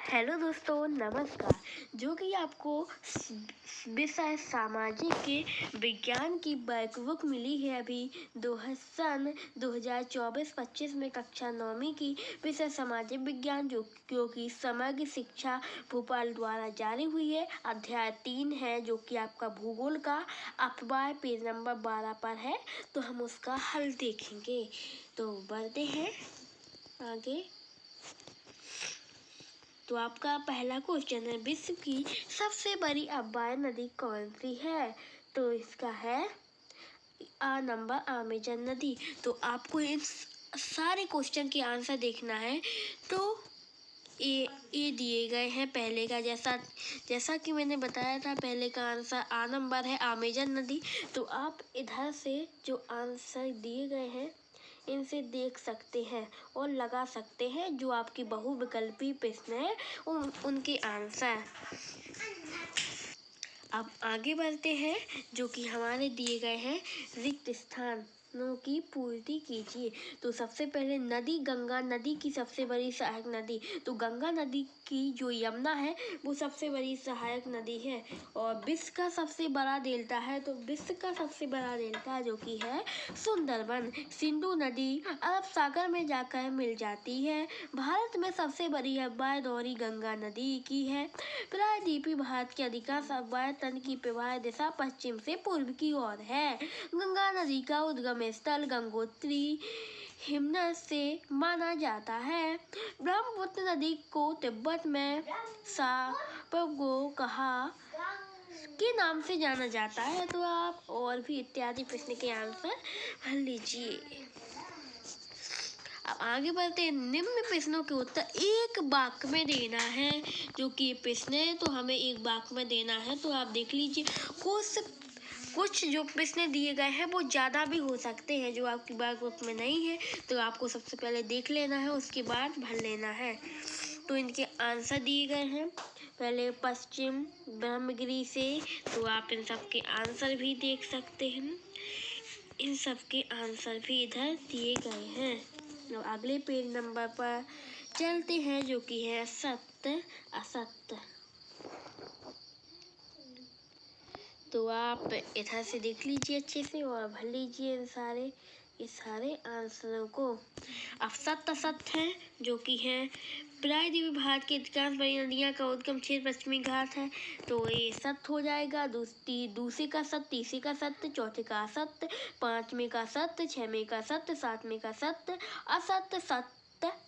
Hello दोस्तों, नमस्कार। जो कि आपको विषय सामाजिक के विज्ञान की बुक मिली है अभी सन 2024-25 में कक्षा 9वीं की विषय सामाजिक विज्ञान जो कि समग्र शिक्षा भोपाल द्वारा जारी हुई है। अध्याय 3 है जो कि आपका भूगोल का अखबार पेज नंबर 12 पर है। तो हम उसका हल देखेंगे। तो बढ़ते हैं आगे। तो आपका पहला क्वेश्चन है, विश्व की सबसे बड़ी अवाय नदी कौन सी है? तो इसका है नंबर अमेजन नदी। तो आपको इस सारे क्वेश्चन के आंसर देखना है। तो ये दिए गए हैं पहले का, जैसा कि मैंने बताया था, पहले का आंसर नंबर है अमेजन नदी। तो आप इधर से जो आंसर दिए गए हैं इनसे देख सकते हैं और लगा सकते हैं जो आपकी बहुविकल्पी प्रश्न है उनके आंसर। अब आगे बढ़ते हैं। जो कि हमारे दिए गए हैं, रिक्त स्थानों की पूर्ति कीजिए। तो सबसे पहले नदी, गंगा नदी की सबसे बड़ी सहायक नदी। तो गंगा नदी की जो यमुना है वो सबसे बड़ी सहायक नदी है। और विश्व का सबसे बड़ा डेल्टा है, तो विश्व का सबसे बड़ा डेल्टा जो कि है सुंदरबन। सिंधु नदी अरब सागर में जाकर मिल जाती है। भारत में सबसे बड़ी अवाय दोहरी गंगा नदी की है। प्रायद्वीपीय भारत के अधिकांश अवाय तंत्र की प्रवाह दिशा पश्चिम से पूर्व की ओर है। गंगा नदी का उद्गम स्थल गंगोत्री हिमनद से माना जाता है। ब्रह्मपुत्र नदी को तिब्बत में सापगो कहा के नाम से जाना जाता है। तो आप और भी इत्यादि प्रश्न के आंसर भर लीजिए। अब आगे बढ़ते हैं। निम्न प्रश्नों के उत्तर एक वाक्य में देना है। जो कि प्रश्न है तो हमें एक वाक्य में देना है। तो आप देख लीजिए, कुछ जो प्रश्न दिए गए हैं वो ज़्यादा भी हो सकते हैं जो आपकी बुक में नहीं है। तो आपको सबसे पहले देख लेना है, उसके बाद भर लेना है। तो इनके आंसर दिए गए हैं। पहले पश्चिम ब्रह्मगिरी से, तो आप इन सब के आंसर भी देख सकते हैं। इन सब के आंसर भी इधर दिए गए हैं। तो अगले पेज नंबर पर चलते हैं जो कि है सत्य असत्य। तो आप इधर से देख लीजिए अच्छे से और भर लीजिए इस सारे आंसरों को। अब सत्य असत्य है जो कि है प्रायद्वीपीय भारत की अधिकांश बड़ी नदियां का उद्गम क्षेत्र पश्चिमी घाट है। तो ये सत्य हो जाएगा। दूसरे का सत्य, तीसरे का सत्य, चौथे का असत्य, पांचवें का सत्य, छठवें का सत्य, सातवें का सत्य, असत्य, सत्य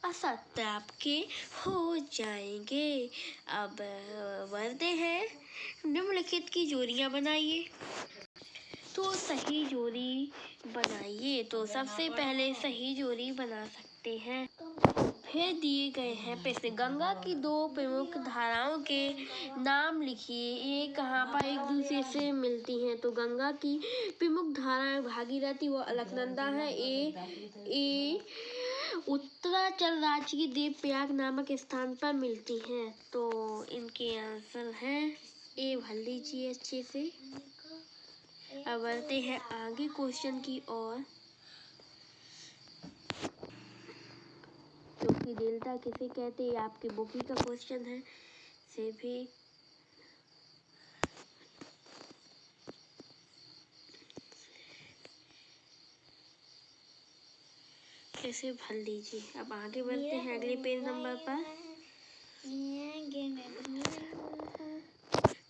असत्य आपके हो जाएंगे। अब बढ़ते हैं। निम्नलिखित की जोड़ियां बनाइए। तो सही जोड़ी बनाइए। तो सबसे पहले सही जोड़ी बना सकते हैं। फिर दिए गए हैं प्रश्न, गंगा की दो प्रमुख धाराओं के नाम लिखिए। ये कहाँ पर एक दूसरे से मिलती हैं? तो गंगा की प्रमुख धाराएं भागीरथी व अलकनंदा है। ये उत्तरांचल राज्य की देवप्रयाग नामक स्थान पर मिलती हैं। तो इनके आंसर हैं ए। भर लीजिए अच्छे से। अब बढ़ते हैं आगे क्वेश्चन की ओर। जो कि डेल्टा किसे कहते हैं आपके बुक का क्वेश्चन है। से भी कैसे भर लीजिए। अब आगे बढ़ते हैं अगले पेज नंबर पर।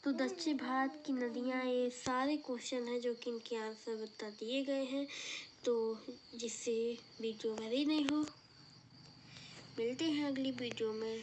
तो दक्षिण भारत की नदियां, ये सारे क्वेश्चन हैं जो कि इनके आंसर बता दिए गए हैं। तो जिससे वीडियो बड़ी नहीं हो। मिलते हैं अगली वीडियो में।